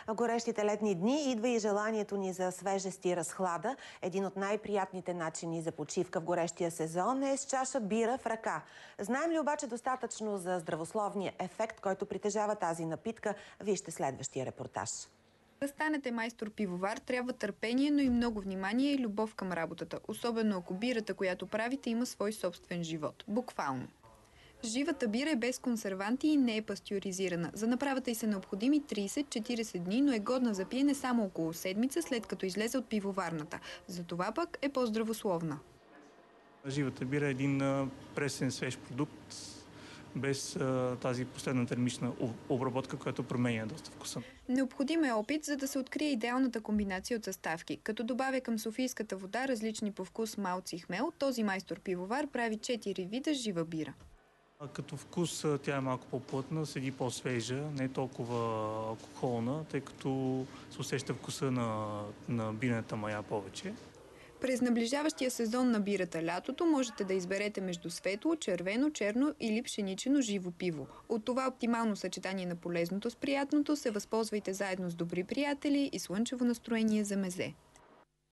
В горещите летни дни идва и желанието ни за свежест и разхлада. Един от най-приятните начини за почивка в горещия сезон е с чаша бира в ръка. Знаем ли обаче достатъчно за здравословния ефект, който притежава тази напитка? Вижте следващия репортаж. Да станете майстор-пивовар трябва търпение, но и много внимание и любов към работата, особено ако бирата, която правите, има свой собствен живот. Буквално. Живата бира е без консерванти и не е пастюризирана. За направата й са необходими 30-40 дни, но е годна за пиене само около седмица, след като излезе от пивоварната. Затова пък е по-здравословна. Живата бира е един пресен свеж продукт, без тази последна термична обработка, която променя доста вкуса. Необходим е опит, за да се открие идеалната комбинация от съставки. Като добавя към софийската вода различни по вкус малци и хмел, този майстор-пивовар прави 4 вида жива бира. Като вкус тя е малко по-плътна, седи по-свежа, не е толкова алкохолна, тъй като се усеща вкуса на бирената мая повече. През наближаващия сезон на бирата лятото можете да изберете между светло, червено, черно или пшеничено живо пиво. От това оптимално съчетание на полезното с приятното се възползвайте заедно с добри приятели и слънчево настроение за мезе.